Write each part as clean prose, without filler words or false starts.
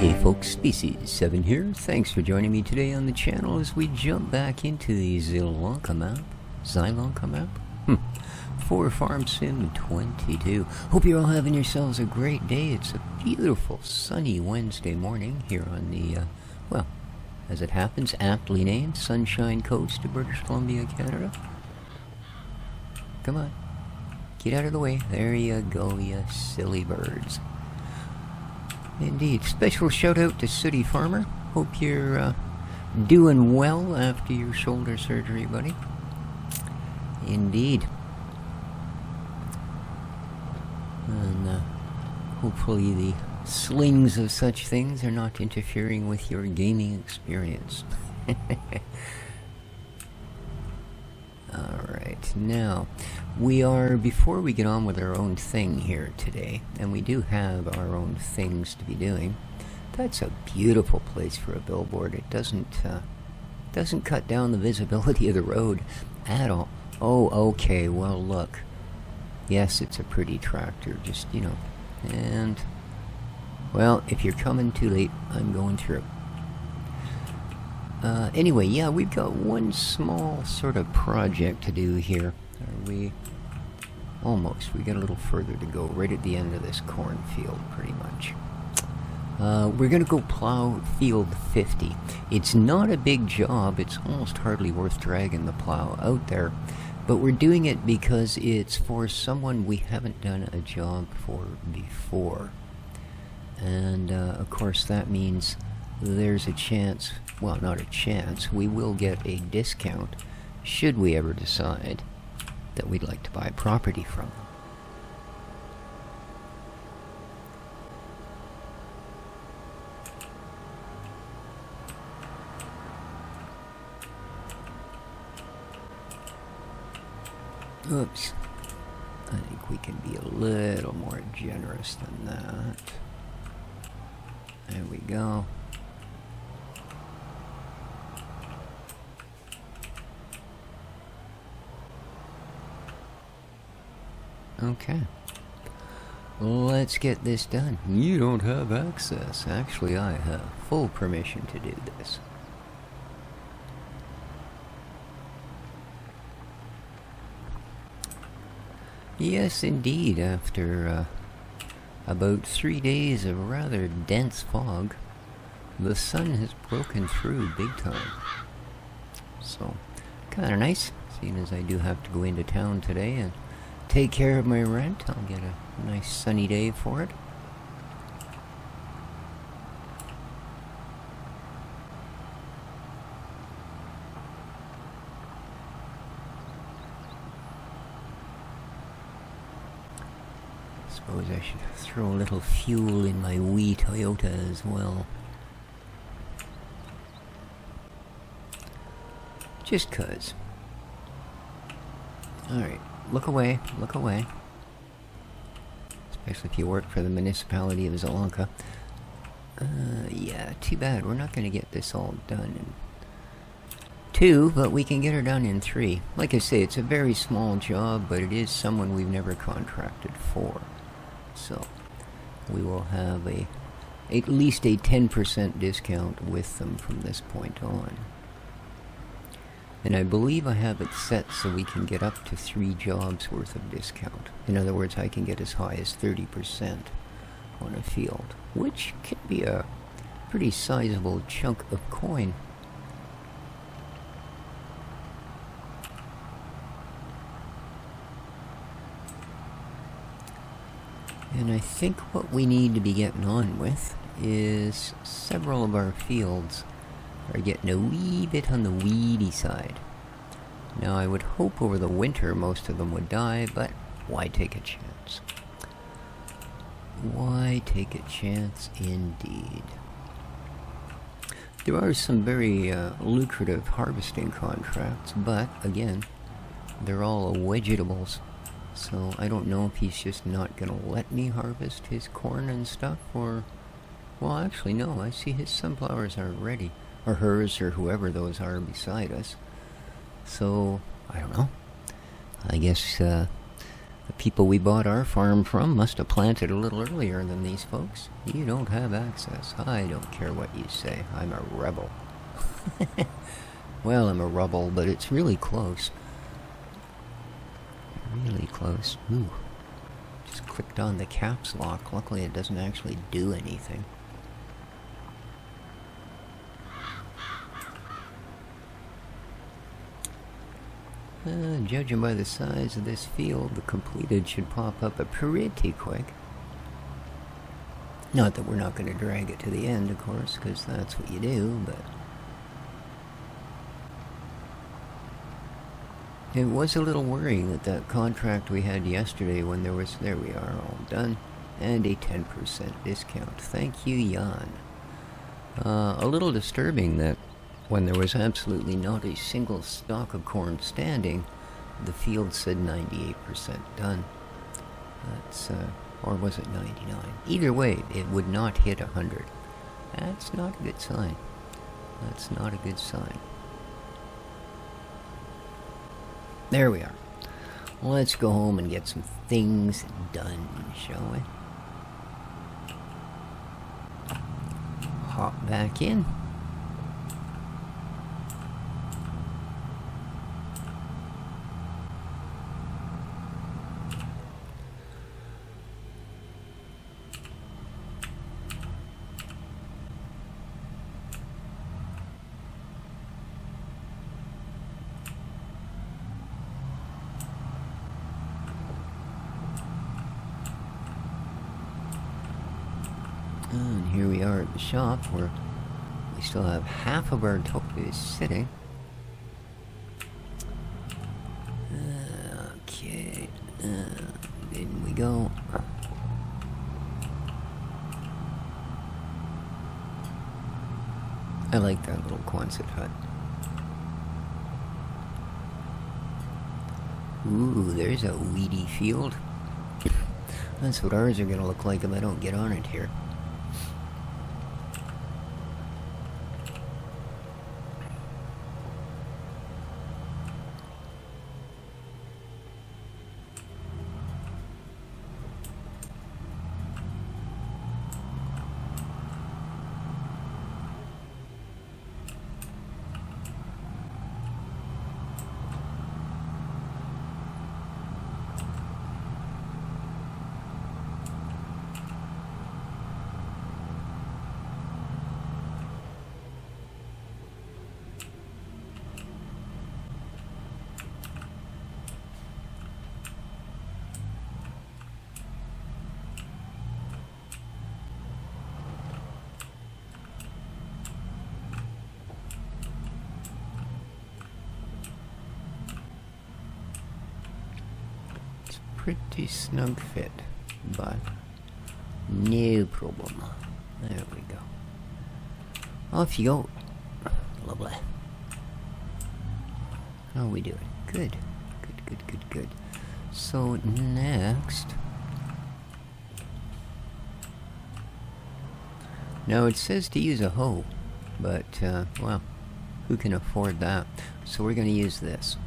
Hey folks, Species7 here. Thanks for joining me today on the channel as we jump back into the Zielonka map for Farm Sim 22. Hope you're all having yourselves a great day. It's a beautiful sunny Wednesday morning here on the, well, as it happens, aptly named Sunshine Coast of British Columbia, Canada. Come on, get out of the way. There you go, you silly birds. Indeed. Special shout out to Sooty Farmer. Hope you're doing well after your shoulder surgery, buddy. Indeed. And hopefully the slings of such things are not interfering with your gaming experience. Alright, now, before we get on with our own thing here today, and we do have our own things to be doing, that's a beautiful place for a billboard. It doesn't cut down the visibility of the road at all. Oh, okay, well look. Yes, it's a pretty tractor, just, you know, and, well, if you're coming too late, I'm going through. Anyway, yeah, we've got one small sort of project to do here. Almost. We got a little further to go, right at the end of this cornfield, pretty much. We're gonna go plow field 50. It's not a big job, it's almost hardly worth dragging the plow out there, but we're doing it because it's for someone we haven't done a job for before. And, of course, that means there's a chance, well, not a chance, we will get a discount should we ever decide that we'd like to buy property from them. Oops. I think we can be a little more generous than that. There we go. Okay. Let's get this done. You don't have access. Actually, I have full permission to do this. Yes, indeed. After about 3 days of rather dense fog, the sun has broken through big time. So, kinda nice, seeing as I do have to go into town today and take care of my rent. I'll get a nice sunny day for it. Suppose I should throw a little fuel in my wee Toyota as well. Just 'cause. Alright. Look away, look away. Especially if you work for the municipality of Zielonka. Yeah, too bad. We're not going to get this all done in 2, but we can get her done in 3. Like I say, it's a very small job, but it is someone we've never contracted for. So, we will have at least a 10% discount with them from this point on. And I believe I have it set so we can get up to 3 jobs worth of discount. In other words, I can get as high as 30% on a field, which can be a pretty sizable chunk of coin. And I think what we need to be getting on with is several of our fields are getting a wee bit on the weedy side. Now, I would hope over the winter most of them would die, but why take a chance? Why take a chance indeed? There are some very lucrative harvesting contracts, but again, they're all vegetables. So I don't know if he's just not going to let me harvest his corn and stuff, or... Well, actually, no, I see his sunflowers are ready. Or hers, or whoever those are beside us. So, I don't know. I guess the people we bought our farm from must have planted a little earlier than these folks. You don't have access. I don't care what you say. I'm a rebel. Well, I'm a rebel, but it's really close. Really close. Ooh. Just clicked on the caps lock. Luckily it doesn't actually do anything. Judging by the size of this field, the completed should pop up pretty quick. Not that we're not going to drag it to the end, of course, because that's what you do, but... It was a little worrying that that contract we had yesterday when there was... There we are, all done. And a 10% discount. Thank you, Jan. A little disturbing that when there was absolutely not a single stalk of corn standing, the field said 98% done. That's, or was it 99? Either way, it would not hit 100. That's not a good sign. That's not a good sign. There we are. Let's go home and get some things done, shall we? Hop back in. And here we are at the shop where we still have half of our tokens sitting. Okay, in we go. I like that little Quonset hut. Ooh, there's a weedy field. That's what ours are gonna look like if I don't get on it here. Pretty snug fit, but no problem. There we go. Off you go. Lovely. How are we doing? Good. Good, good, good, good. So next... Now it says to use a hoe, but, well, who can afford that? So we're going to use this.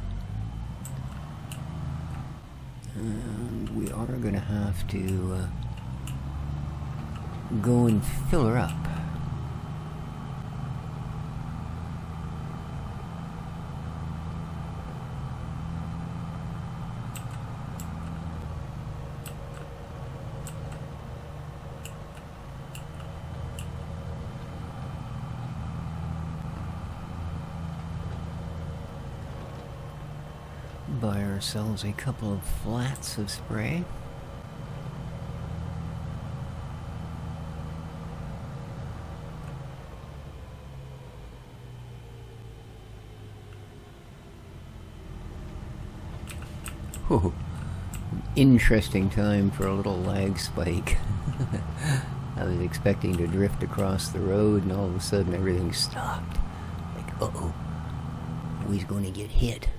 And we are going to have to go and fill her up. Buy ourselves a couple of flats of spray. Oh, interesting time for a little lag spike. I was expecting to drift across the road and all of a sudden everything stopped. Like, uh-oh, he's going to get hit.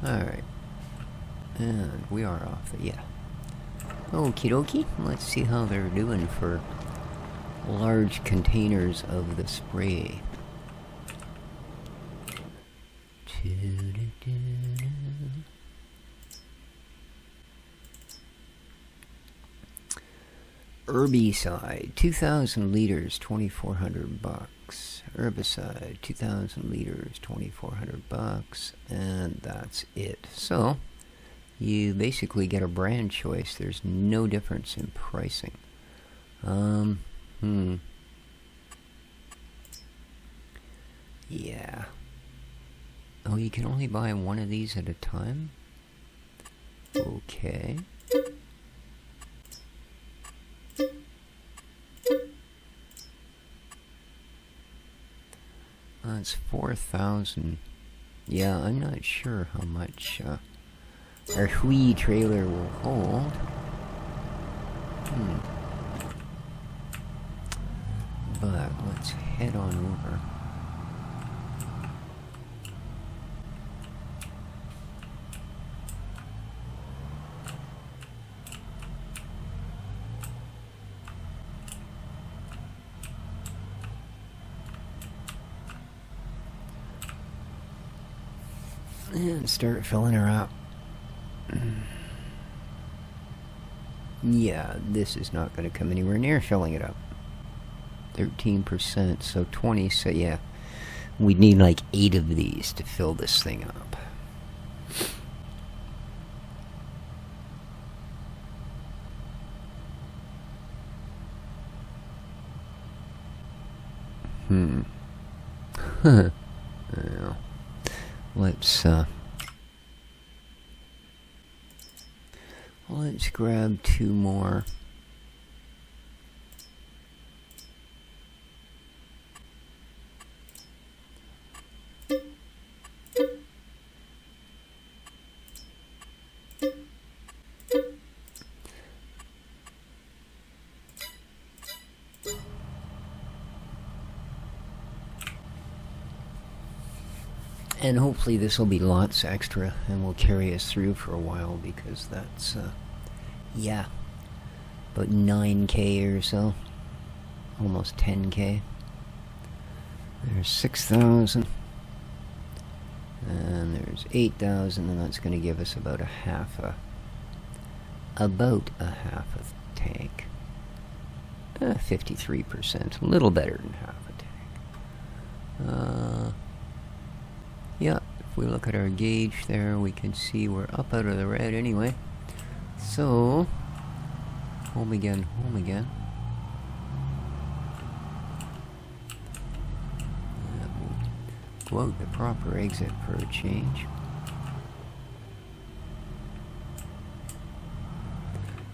Alright. And we are off. Yeah. Okie dokie. Let's see how they're doing for large containers of the spray. 2 Herbicide, 2,000 liters, 2,400 bucks. Herbicide, 2,000 liters, 2,400 bucks, and that's it. So you basically get a brand choice. There's no difference in pricing. Yeah. Oh, you can only buy one of these at a time? Okay. It's 4,000. Yeah, I'm not sure how much our Hui trailer will hold. But let's head on over. And start filling her up. Yeah, this is not going to come anywhere near filling it up. 13%, so 20, so yeah. We'd need like 8 of these to fill this thing up. Yeah. Let's grab 2 more. And hopefully this will be lots extra and will carry us through for a while, because that's, yeah, about 9K or so. Almost 10K. There's 6,000. And there's 8,000, and that's going to give us about a half a tank. 53%, a little better than half a tank. Yeah, if we look at our gauge there, we can see we're up out of the red anyway. So, home again, home again. We'll go out the proper exit for a change.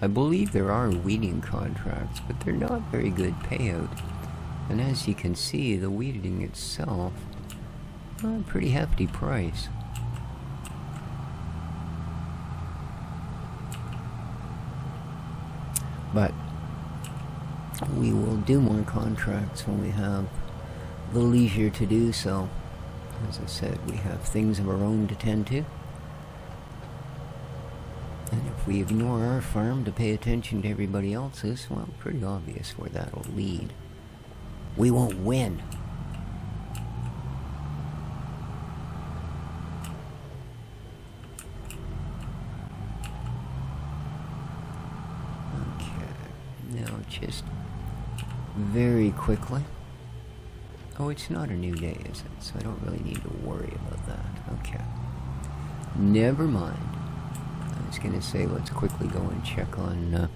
I believe there are weeding contracts, but they're not very good payout. And as you can see, the weeding itself, a pretty hefty price. But we will do more contracts when we have the leisure to do so. As I said, we have things of our own to tend to. And if we ignore our farm to pay attention to everybody else's, well, pretty obvious where that'll lead. We won't win. Now, just very quickly. Oh, it's not a new day, is it? So I don't really need to worry about that. Okay. Never mind. I was going to say, let's quickly go and check on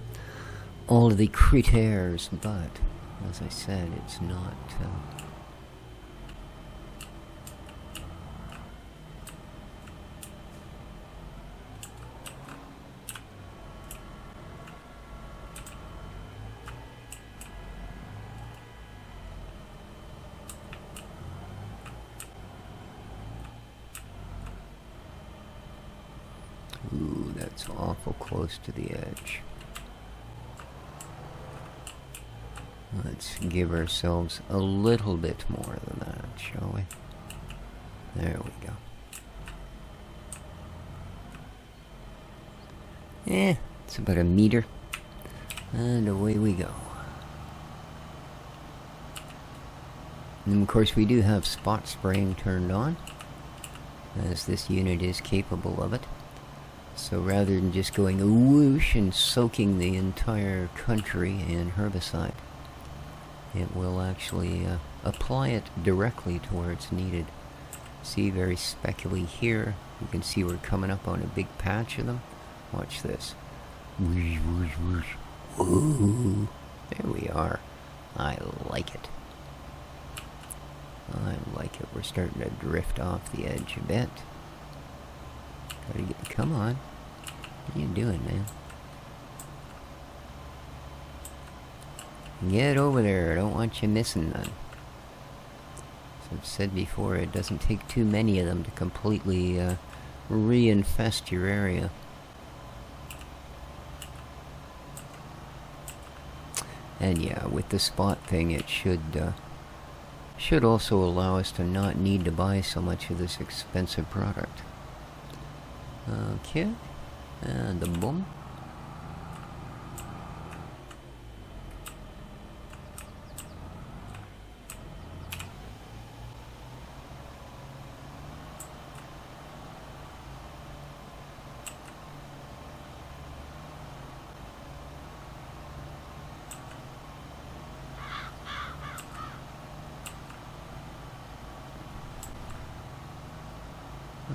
all of the critères, but, as I said, it's not... Ooh, that's awful close to the edge. Let's give ourselves a little bit more than that, shall we? There we go. It's about a meter. And away we go. And of course we do have spot spraying turned on, as this unit is capable of it. So rather than just going a whoosh and soaking the entire country in herbicide, it will actually apply it directly to where it's needed. See, very speckly here. You can see we're coming up on a big patch of them. Watch this. Whoosh, whoosh, whoosh. Ooh, there we are. I like it. I like it. We're starting to drift off the edge a bit. Gotta get, come on. What are you doing, man? Get over there. I don't want you missing none. As I've said before, it doesn't take too many of them to completely reinfest your area. And yeah, with the spot thing, it should also allow us to not need to buy so much of this expensive product. Okay, and the boom.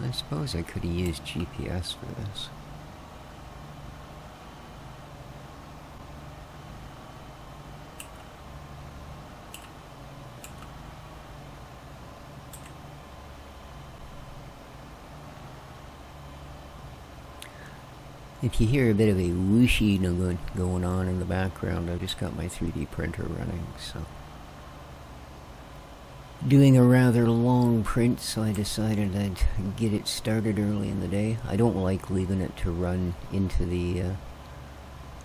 I suppose I could have used GPS for this. If you hear a bit of a whooshy going on in the background, I just got my 3D printer running, so. Doing a rather long print, so I decided I'd get it started early in the day. I don't like leaving it to run into the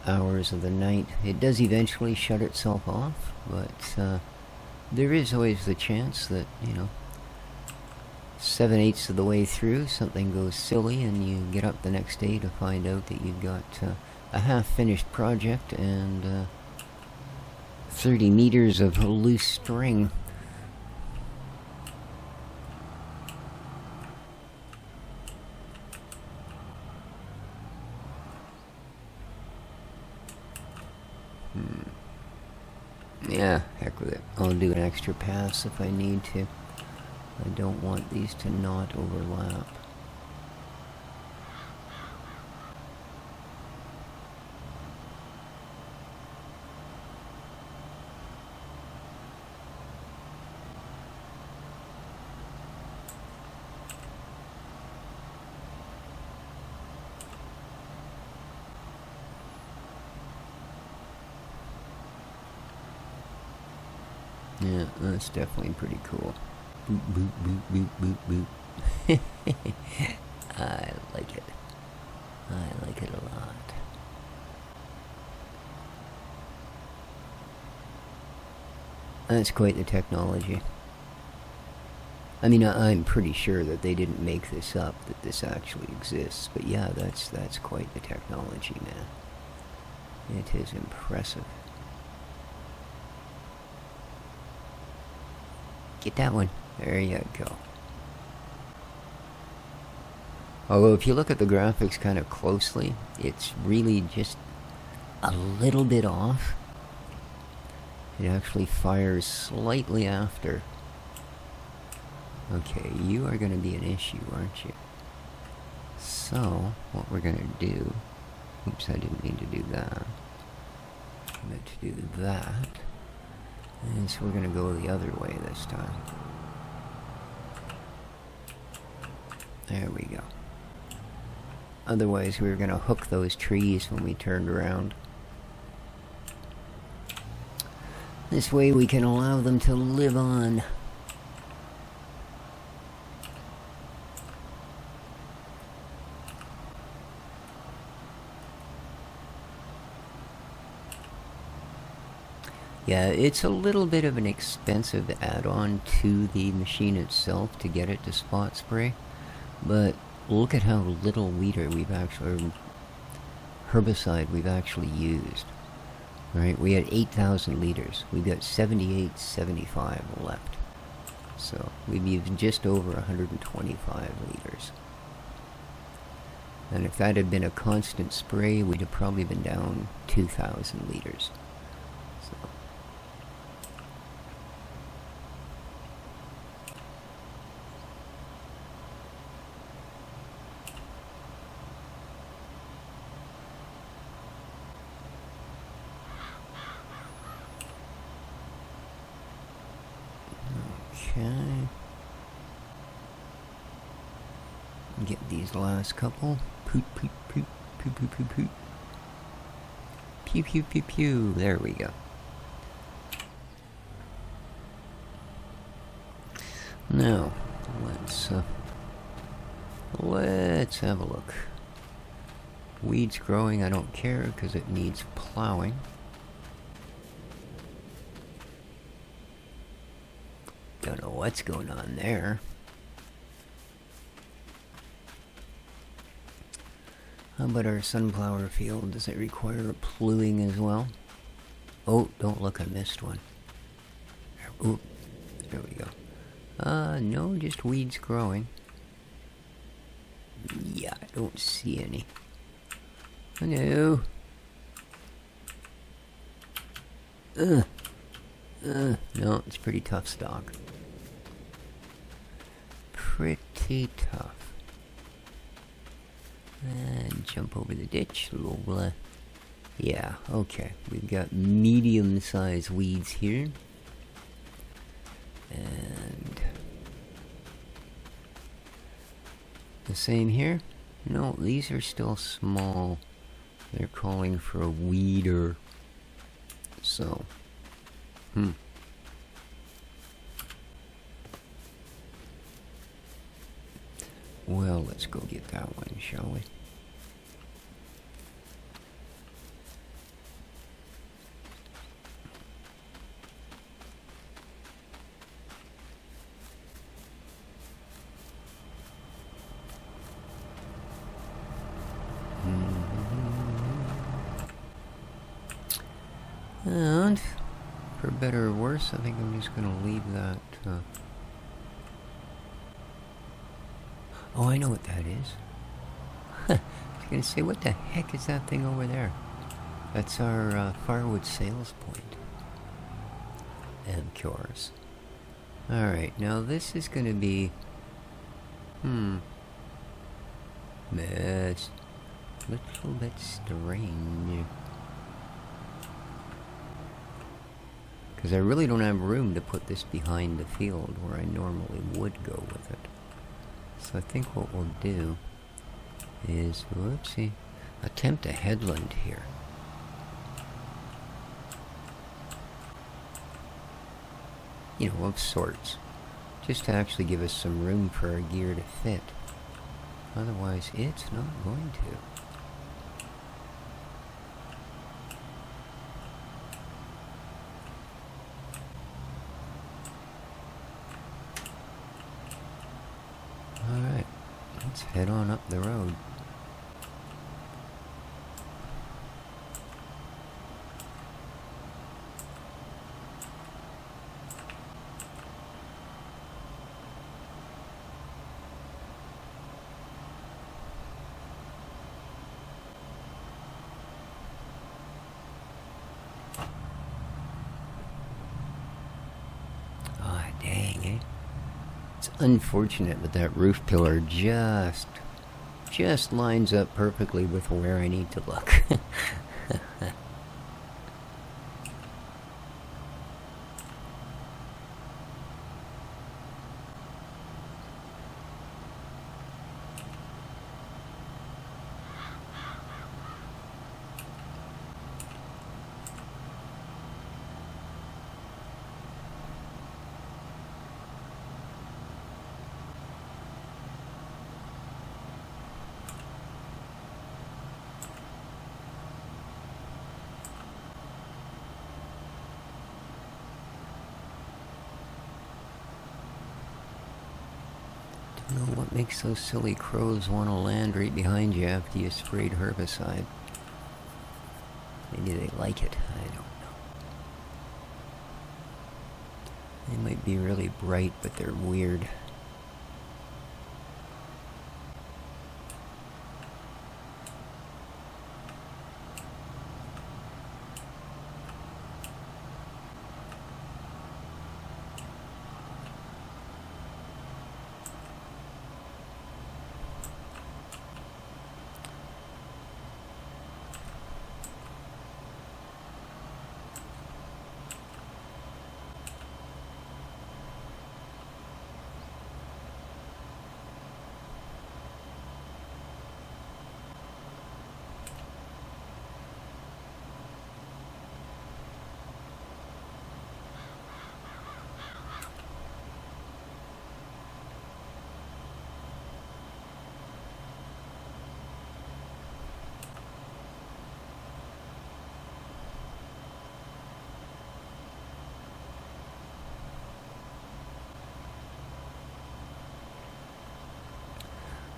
hours of the night. It does eventually shut itself off, but there is always the chance that, you know, 7/8 of the way through, something goes silly and you get up the next day to find out that you've got a half-finished project and 30 meters of loose string. Yeah, heck with it. I'll do an extra pass if I need to. I don't want these to not overlap. Yeah, that's definitely pretty cool. Boop, boop, boop, boop, boop, boop. I like it. I like it a lot. That's quite the technology. I mean, I'm pretty sure that they didn't make this up, that this actually exists. But yeah, that's quite the technology, man. It is impressive. Get that one. There you go. Although if you look at the graphics kind of closely, it's really just a little bit off. It actually fires slightly after. Okay, you are going to be an issue, aren't you? So, what we're going to do... Oops, I didn't mean to do that. I meant to do that. And so we're going to go the other way this time. There we go. Otherwise, we were going to hook those trees when we turned around. This way we can allow them to live on. Yeah, it's a little bit of an expensive add-on to the machine itself to get it to spot spray, but look at how little herbicide we've actually used. Right, we had 8,000 liters. We've got 78-75 left. So we've used just over 125 liters. And if that had been a constant spray, we'd have probably been down 2,000 liters. So. Okay. Get these last couple. Poot, poot, poot, poot, poot, poot, poot. Pew, pew, pew, pew. There we go. Now, let's have a look. Weeds growing, I don't care because it needs plowing. Don't know what's going on there. How about our sunflower field? Does it require ploughing as well? Oh, don't look, I missed one. Ooh, there we go. No, just weeds growing. Yeah, I don't see any. No. No, it's pretty tough stock. Pretty tough. And jump over the ditch. Little, yeah, okay. We've got medium-sized weeds here. And the same here. No, these are still small. They're calling for a weeder. So, well, let's go get that one, shall we? And, for better or worse, I think I'm just going to leave that. Oh, I know what that is. I was going to say, what the heck is that thing over there? That's our firewood sales point. Of course. Alright, now this is going to be... That's a little bit strange. Because I really don't have room to put this behind the field where I normally would go with it. So I think what we'll do is, whoopsie, attempt a headland here. You know, of sorts. Just to actually give us some room for our gear to fit. Otherwise, it's not going to. Alright, let's head on up the road. Ah, dang, eh? It's unfortunate, but that roof pillar just lines up perfectly with where I need to look. I don't know what makes those silly crows want to land right behind you after you sprayed herbicide. Maybe they like it, I don't know. They might be really bright, but they're weird.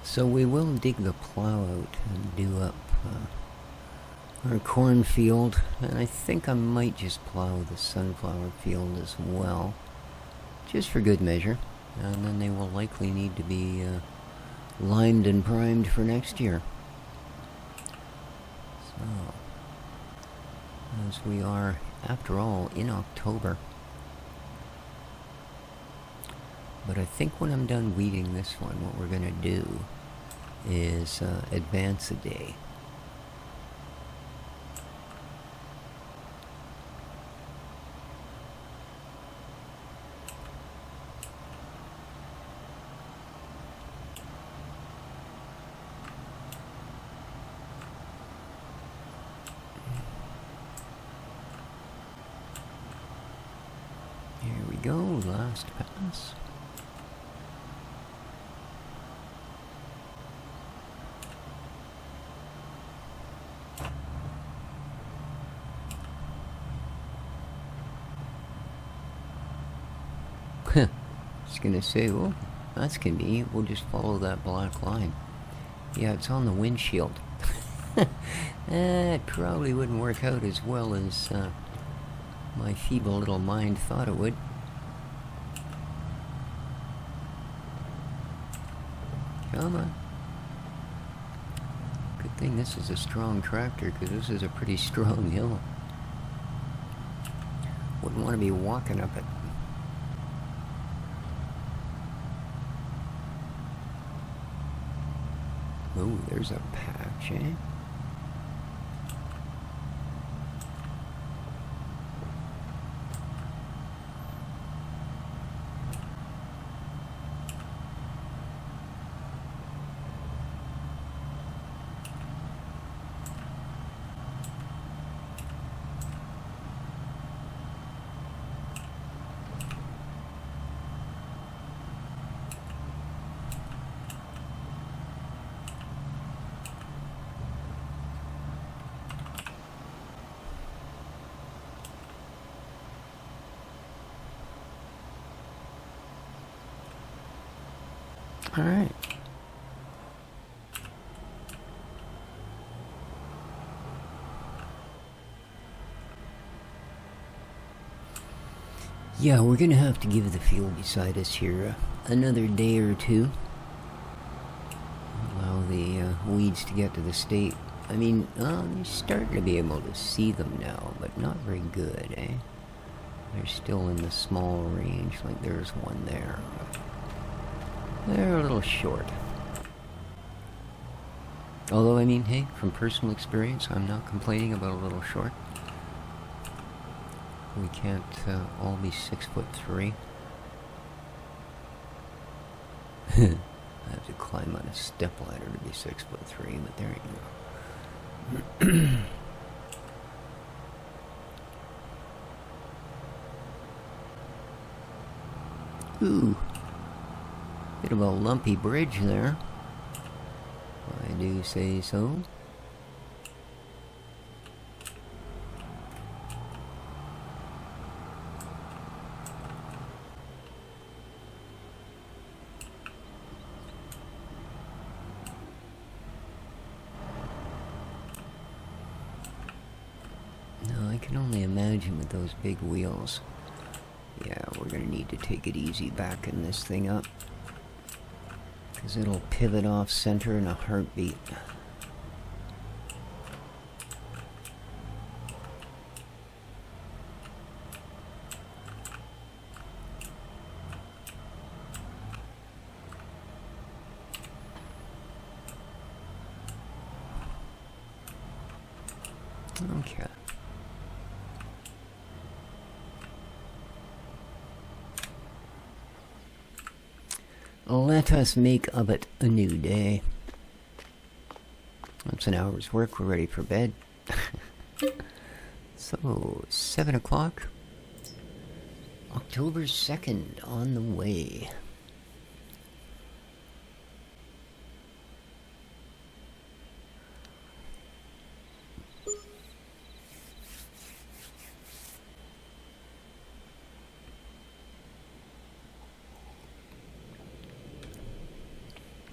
So we will dig the plow out and do up our cornfield, and I think I might just plow the sunflower field as well, just for good measure, and then they will likely need to be limed and primed for next year. So, as we are, after all, in October. But I think when I'm done weeding this one, what we're going to do is advance a day. Here we go, last pass. Just gonna say, well, that's convenient. We'll just follow that black line. Yeah, it's on the windshield. It probably wouldn't work out as well as my feeble little mind thought it would. Come on. Good thing this is a strong tractor, because this is a pretty strong hill. Wouldn't want to be walking up it. Ooh, there's a patch, eh? All right. Yeah, we're gonna have to give the field beside us here another day or two. Allow the weeds to get to the state. I mean, you're starting to be able to see them now, but not very good, eh? They're still in the small range, like there's one there. They're a little short. Although, I mean, hey, from personal experience, I'm not complaining about a little short. We can't all be 6'3". I have to climb on a step ladder to be 6'3", but there you go. Ooh. Bit of a lumpy bridge there. I do say so. No, I can only imagine with those big wheels. Yeah, we're gonna need to take it easy backing this thing up, because it'll pivot off center in a heartbeat. Okay. Let us make of it a new day. That's an hour's work. We're ready for bed. So, 7 o'clock. October 2nd on the way.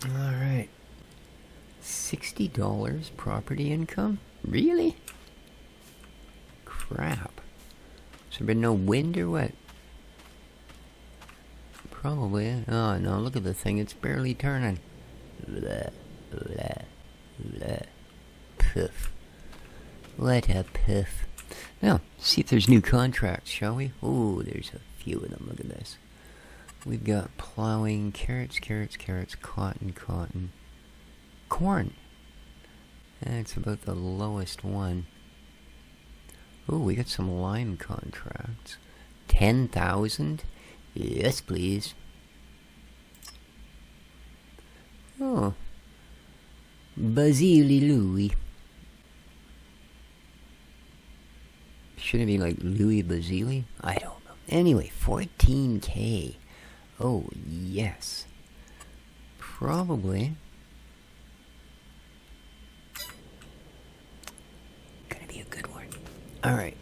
All right. $60 property income? Really? Crap. Has there been no wind or what? Probably. Oh no, look at the thing, it's barely turning. Blah, blah, blah. Poof. What a poof. Now, see if there's new contracts, shall we? Oh, there's a few of them. Look at this. We've got plowing, carrots, cotton, corn. That's about the lowest one. Oh, we got some lime contracts. 10,000? Yes, please. Oh. Basili Louis. Should it be like Louis Basili? I don't know. Anyway, 14K. Oh, yes. Probably. Gonna be a good one. Alright.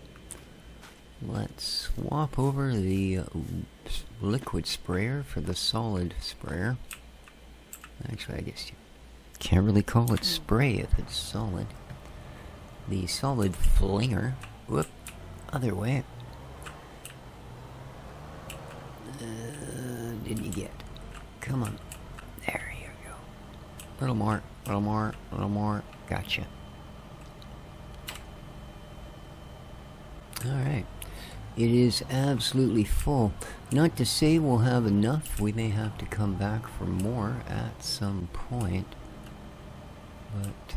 Let's swap over the liquid sprayer for the solid sprayer. Actually, I guess you can't really call it spray if it's solid. The solid flinger. Whoop. Other way. Did you get? Come on. There you go. Little more, little more, little more. Gotcha. Alright. It is absolutely full. Not to say we'll have enough. We may have to come back for more at some point. But,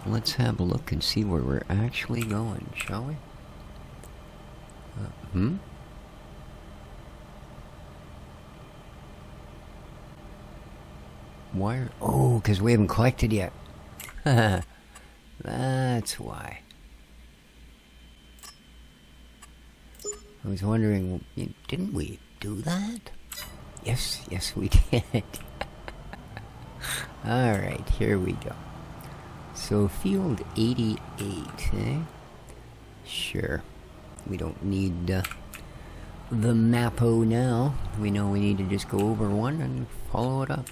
let's have a look and see where we're actually going, shall we? Why? Oh, because we haven't collected yet. That's why. I was wondering, didn't we do that? Yes, we did. Alright, here we go. So, field 88, eh? Sure. We don't need the Mapo now. We know we need to just go over one and follow it up.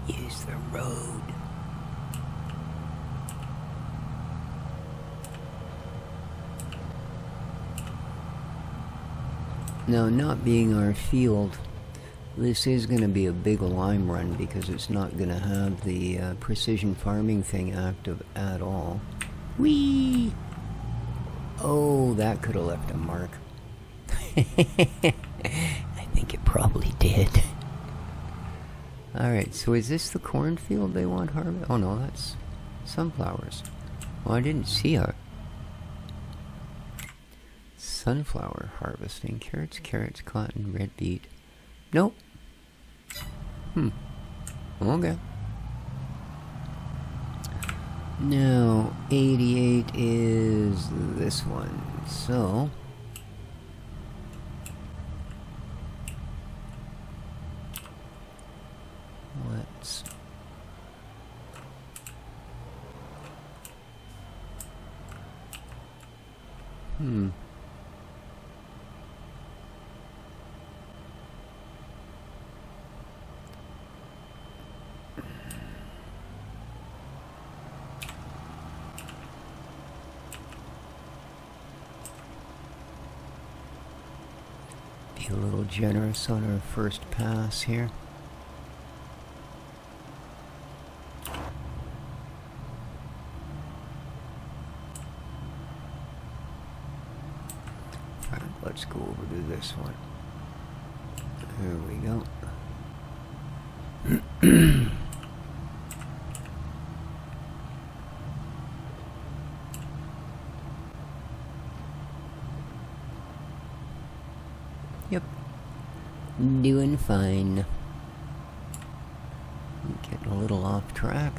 Use the road. Now, not being our field, this is going to be a big lime run because it's not going to have the precision farming thing active at all. Whee! Oh, that could have left a mark. I think it probably did. Alright, so is this the cornfield they want harvest? Oh no, that's sunflowers. Well, I didn't see a sunflower harvesting. Carrots, cotton, red beet. Nope. Okay. Now, 88 is this one. So, let's be a little generous on our first pass here. Alright, let's go over to this one. There we go. Yep. Doing fine. Getting a little off track.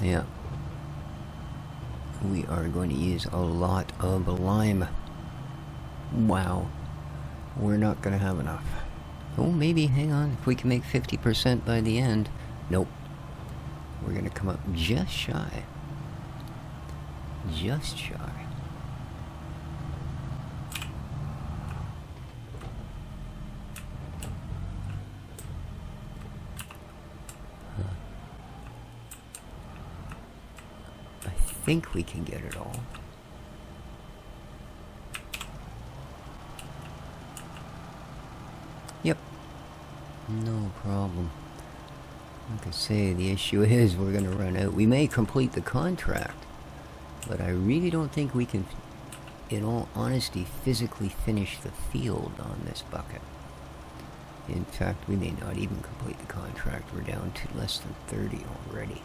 Yeah. We are going to use a lot of lime. Wow. We're not going to have enough. Oh, maybe, hang on, if we can make 50% by the end. Nope. We're gonna come up just shy. Just shy. I think we can get it all. Yep. No problem. Like I say, the issue is we're going to run out. We may complete the contract, but I really don't think we can, in all honesty, physically finish the field on this bucket. In fact, we may not even complete the contract. We're down to less than 30 already.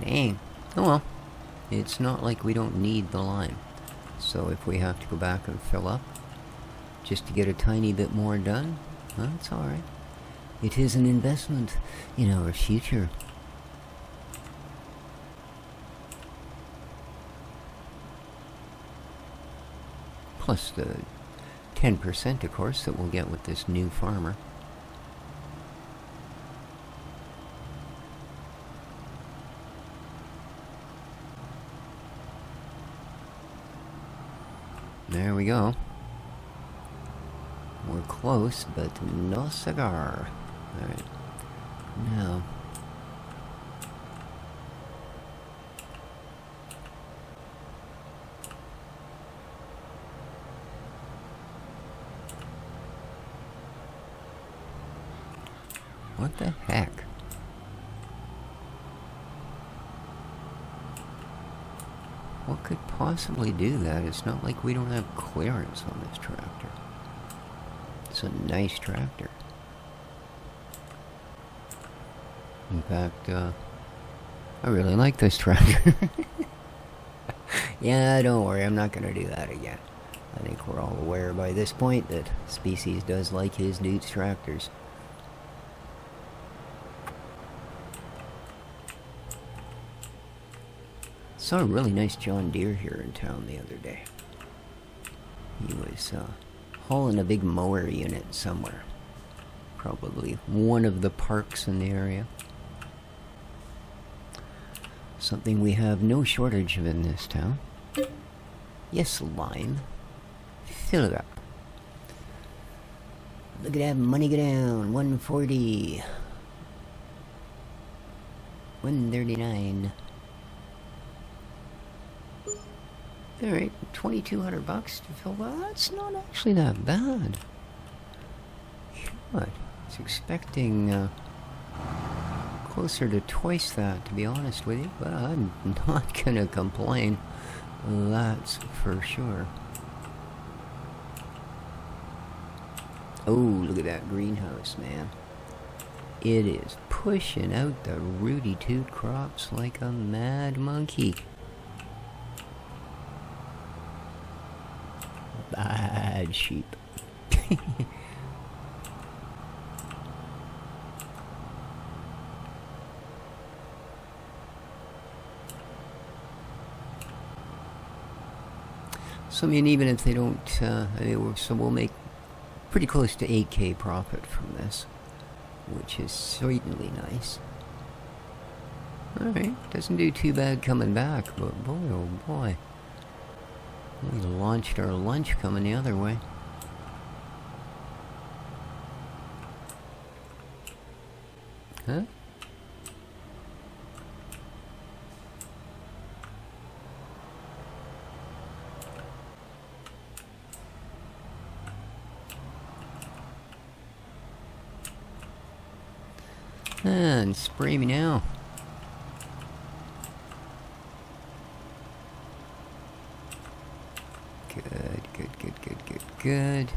Dang. Oh well. It's not like we don't need the lime. So if we have to go back and fill up, just to get a tiny bit more done, well, that's alright. It is an investment in our future. Plus the 10%, of course, that we'll get with this new farmer. There we go. We're close, but no cigar. Alright. Now. What the heck? What could possibly do that? It's not like we don't have clearance on this tractor. It's a nice tractor. In fact, I really like this tractor. Yeah, don't worry, I'm not gonna do that again. I think we're all aware by this point that Species does like his dude's tractors. Saw a really nice John Deere here in town the other day. He was hauling a big mower unit somewhere. Probably one of the parks in the area. Something we have no shortage of in this town. Yes, lime. Fill it up. Look at that money go down. 140. 139. Alright, 2,200 bucks to fill that. That's not actually that bad. God, I was expecting closer to twice that, to be honest with you, but I'm not gonna complain. That's for sure. Oh, look at that greenhouse, man. It is pushing out the rooty toot crops like a mad monkey. Bad sheep. So I mean, even if they don't, so we'll make pretty close to 8K profit from this, which is certainly nice. Alright, doesn't do too bad coming back, but boy oh boy. We launched our lunch coming the other way. Huh? And spray me now. Good.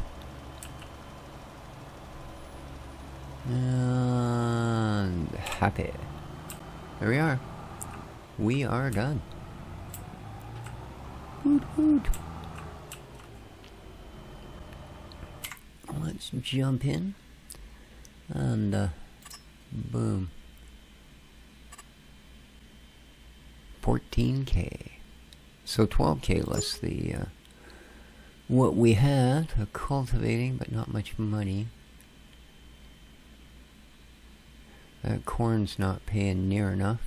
And happy. There we are. We are done. Woot woot. Let's jump in. And, boom. 14K. So 12K less the what we had, cultivating, but not much money. That corn's not paying near enough.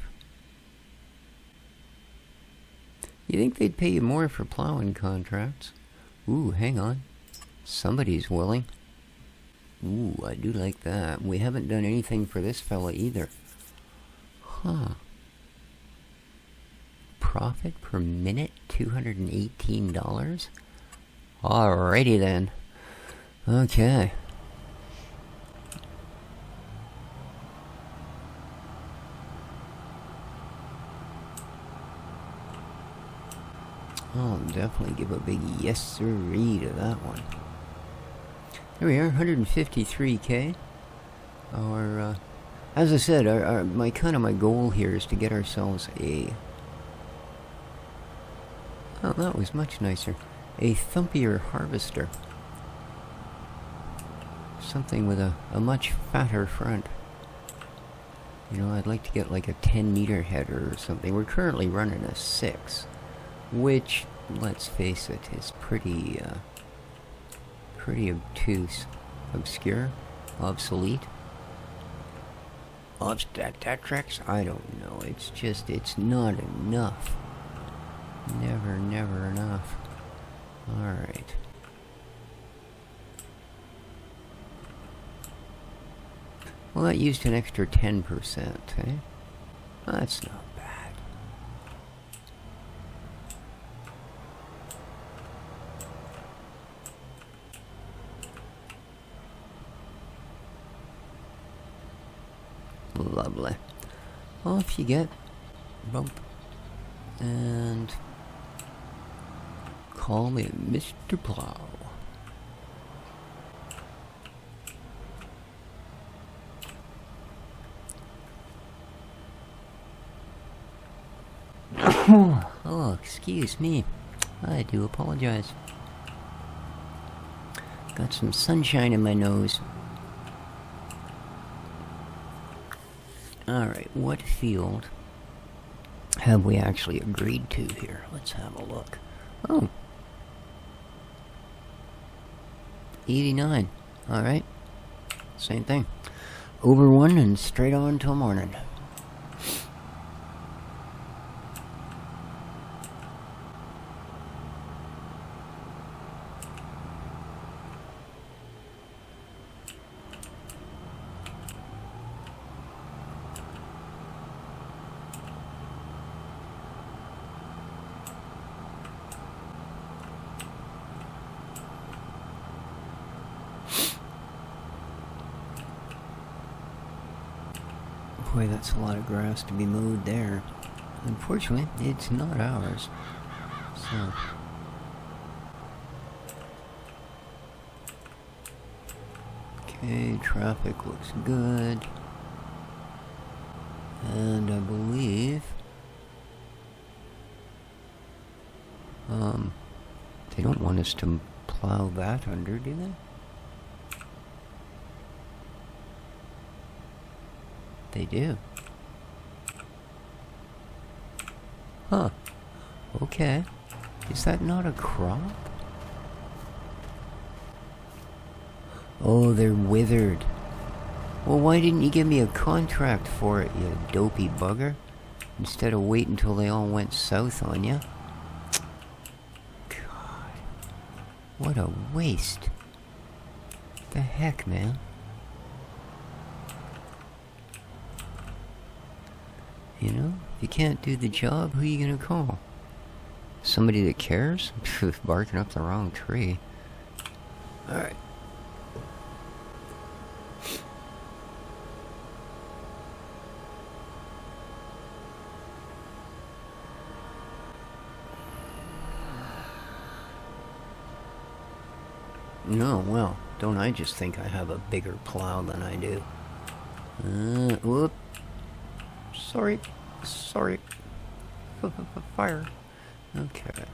You think they'd pay you more for plowing contracts? Ooh, hang on. Somebody's willing. Ooh, I do like that. We haven't done anything for this fella either. Huh. Profit per minute, $218? Alrighty then. Okay. I'll definitely give a big yes sirree to that one. There we are, 153k. Our, as I said, my goal here is to get ourselves a. Oh, that was much nicer. A thumpier harvester. Something with a much fatter front. You know, I'd like to get like a 10-meter header or something. We're currently running a 6. Which, let's face it, is pretty obtuse, obscure, obsolete. That tracks? I don't know. It's just, it's not enough. Never enough. Alright. Well, that used an extra 10%, eh? That's not bad. Lovely. Off you get. Bump. And call me Mr. Plow. Oh, excuse me. I do apologize. Got some sunshine in my nose. Alright, what field have we actually agreed to here? Let's have a look. Oh. 89. Alright. Same thing. Over one and straight on till morning. Boy, that's a lot of grass to be mowed there. Unfortunately, it's not ours. So. Okay, traffic looks good. And I believe... they don't want us to plow that under, do they? They do. Huh. Okay. Is that not a crop? Oh, they're withered. Well, why didn't you give me a contract for it, you dopey bugger? Instead of waiting until they all went south on you. God. What a waste. The heck, man? You know, if you can't do the job, who are you gonna call? Somebody that cares? Barking up the wrong tree. Alright. No, well, don't I just think I have a bigger plow than I do? Whoop. Sorry. Fire. Okay.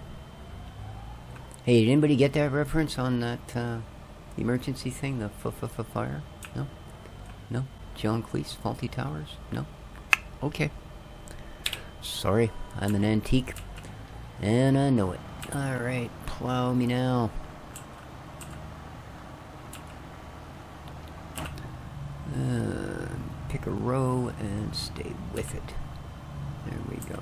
Hey, did anybody get that reference on that emergency thing? The fire? No? No? John Cleese, Faulty Towers? No? Okay. Sorry, I'm an antique. And I know it. Alright, plow me now. pick a row and stay with it. There we go.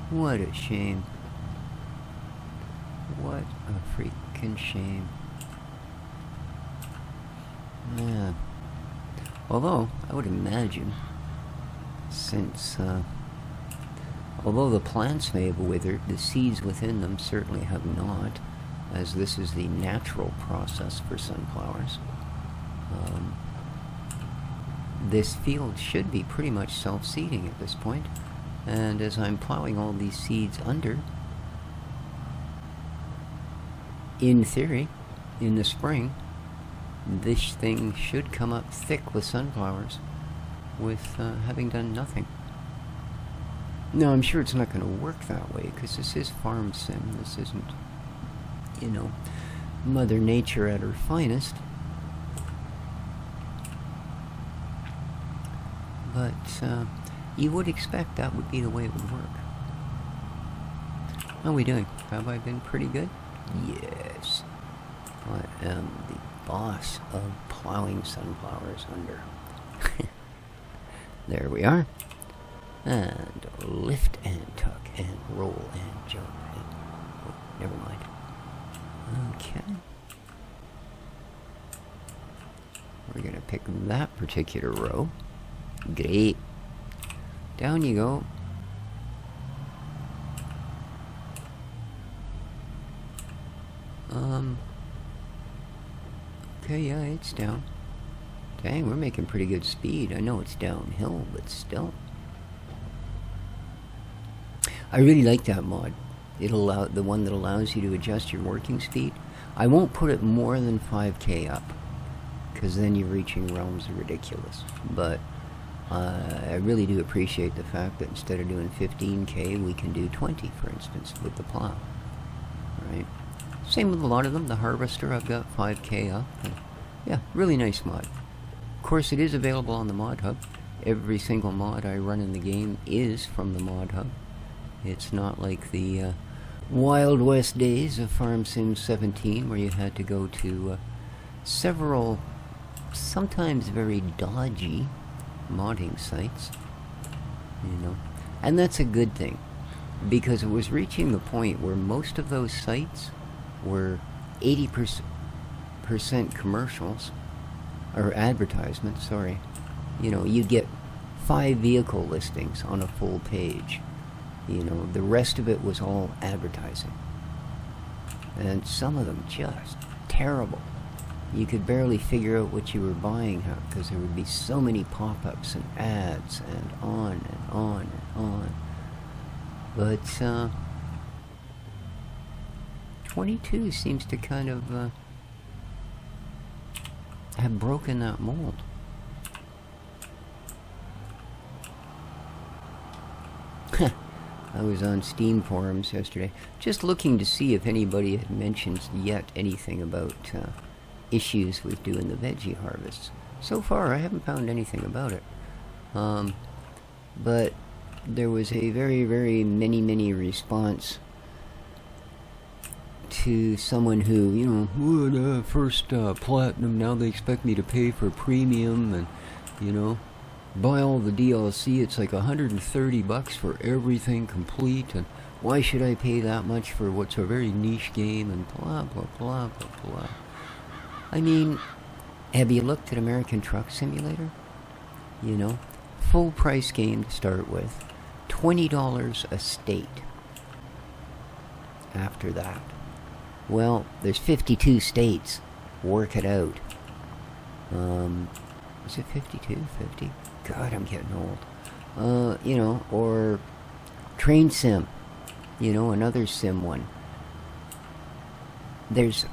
What a shame. What a freaking shame. Yeah. Although, I would imagine, since, although the plants may have withered, the seeds within them certainly have not, as this is the natural process for sunflowers. This field should be pretty much self-seeding at this point, and as I'm plowing all these seeds under, in theory, in the spring, this thing should come up thick with sunflowers with having done nothing. Now, I'm sure it's not going to work that way, because this is farm sim. This isn't, you know, Mother Nature at her finest. But you would expect that would be the way it would work. How are we doing? Have I been pretty good? Yes. I am the boss of plowing sunflowers under. There we are. And lift and tuck and roll and jump. And, oh, never mind. Okay. We're going to pick that particular row. Great. Down you go. Okay, yeah, it's down. Dang, we're making pretty good speed. I know it's downhill, but still. I really like that mod. It'll allow the one that allows you to adjust your working speed. I won't put it more than 5K up, because then you're reaching realms of ridiculous. But I really do appreciate the fact that instead of doing 15K, we can do 20, for instance, with the plow. Right? Same with a lot of them. The Harvester, I've got 5K up. Yeah, really nice mod. Of course, it is available on the Mod Hub. Every single mod I run in the game is from the Mod Hub. It's not like the Wild West days of Farm Sim 17, where you had to go to several, sometimes very dodgy, modding sites. You know, and that's a good thing, because it was reaching the point where most of those sites were 80% commercials, or advertisements, sorry. You know, you get 5 vehicle listings on a full page. You know, the rest of it was all advertising. And some of them just terrible. You could barely figure out what you were buying, because there would be so many pop-ups and ads and on and on and on. But 22 seems to kind of have broken that mold. I was on Steam forums yesterday, just looking to see if anybody had mentioned yet anything about issues with doing the veggie harvests. So far, I haven't found anything about it. But there was a very, very many response to someone who, you know, first platinum, now they expect me to pay for premium, and, you know, buy all the DLC. It's like $130 for everything complete, and why should I pay that much for what's a very niche game, and blah blah blah blah blah. I mean, have you looked at American Truck Simulator? You know, full price game to start with, $20 a state. After that, well, there's 52 states. Work it out. Is it 52? 50? God, I'm getting old. You know, or Train Sim. You know, another sim one. There's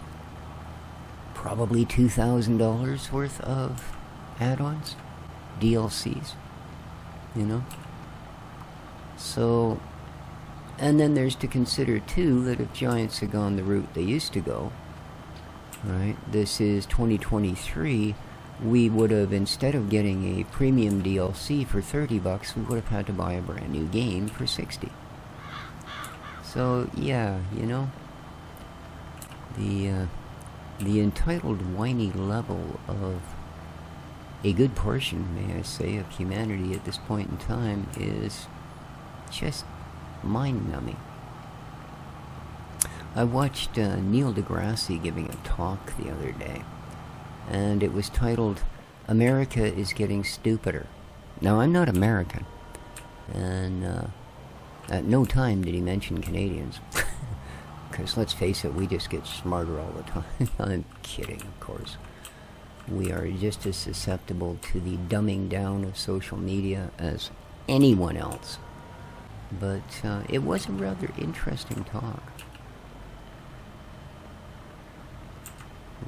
probably $2,000 worth of add-ons, DLCs. You know? So, and then there's to consider, too, that if Giants had gone the route they used to go, right, this is 2023, we would have, instead of getting a premium DLC for $30, we would have had to buy a brand new game for $60. So, yeah, you know, the entitled, whiny level of a good portion, may I say, of humanity at this point in time is just mind-numbing. I watched Neil deGrasse giving a talk the other day, and it was titled, "America is Getting Stupider." Now, I'm not American, and at no time did he mention Canadians. Because, let's face it, we just get smarter all the time. I'm kidding, of course. We are just as susceptible to the dumbing down of social media as anyone else. But it was a rather interesting talk.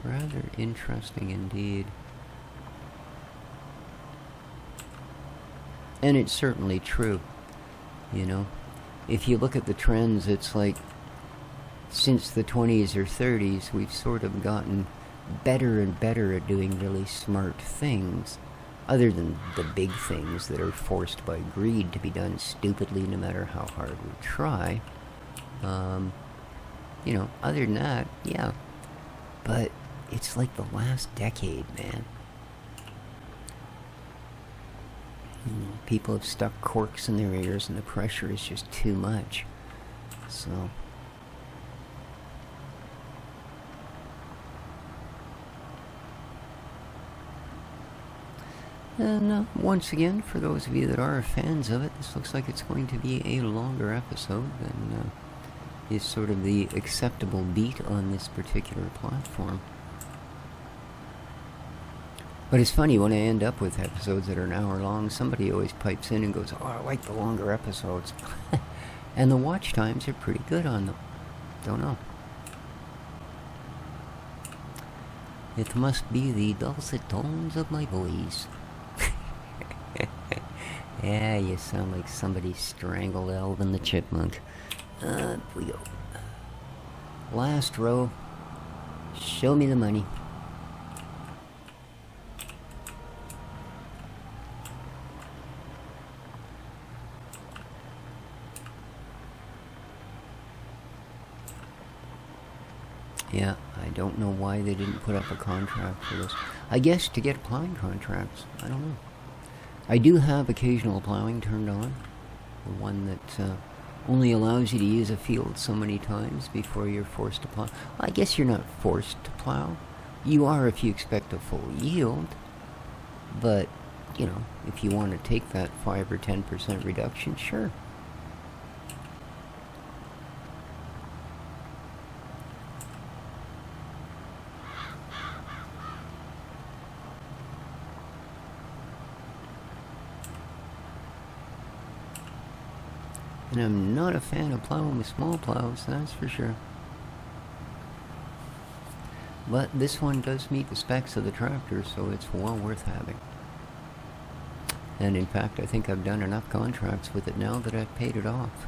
Rather interesting indeed. And it's certainly true, you know. If you look at the trends, it's like since the 20s or 30s, we've sort of gotten better and better at doing really smart things, other than the big things that are forced by greed to be done stupidly no matter how hard we try. You know, other than that, yeah. But it's like the last decade, man. People have stuck corks in their ears and the pressure is just too much. So... And once again, for those of you that are fans of it, this looks like it's going to be a longer episode than is sort of the acceptable beat on this particular platform. But it's funny, when I end up with episodes that are an hour long, somebody always pipes in and goes, "Oh, I like the longer episodes." And the watch times are pretty good on them. Don't know. It must be the dulcet tones of my voice. Yeah, you sound like somebody strangled Alvin the Chipmunk. We go. Last row. Show me the money. Yeah, I don't know why they didn't put up a contract for this. I guess to get plowing contracts. I don't know. I do have occasional plowing turned on. The one that only allows you to use a field so many times before you're forced to plow. I guess you're not forced to plow. You are if you expect a full yield. But, you know, if you want to take that 5 or 10% reduction, sure. And I'm not a fan of plowing with small plows, that's for sure. But this one does meet the specs of the tractor, so it's well worth having. And in fact, I think I've done enough contracts with it now that I've paid it off.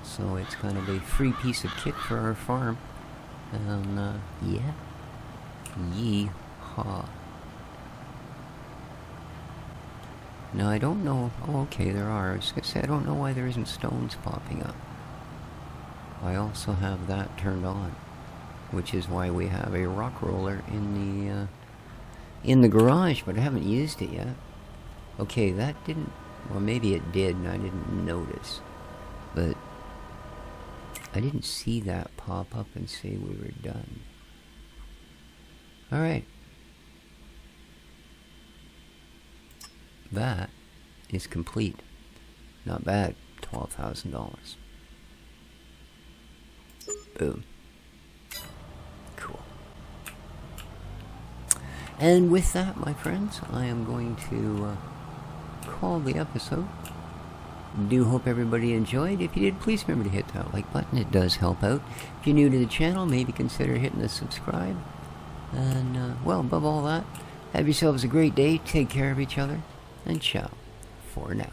So it's kind of a free piece of kit for our farm. And, yeah. Yee-haw. Now, I don't know... Oh, okay, there are. I was going to say, I don't know why there isn't stones popping up. I also have that turned on, which is why we have a rock roller in the garage, but I haven't used it yet. Okay, that didn't... Well, maybe it did, and I didn't notice. But I didn't see that pop up and say we were done. Alright. That is complete. Not bad. $12,000. Boom. Cool. And with that, my friends, I am going to call the episode. Do hope everybody enjoyed. If you did, please remember to hit that like button. It does help out. If you're new to the channel, maybe consider hitting the subscribe. And, well, above all that, have yourselves a great day. Take care of each other. And ciao for now.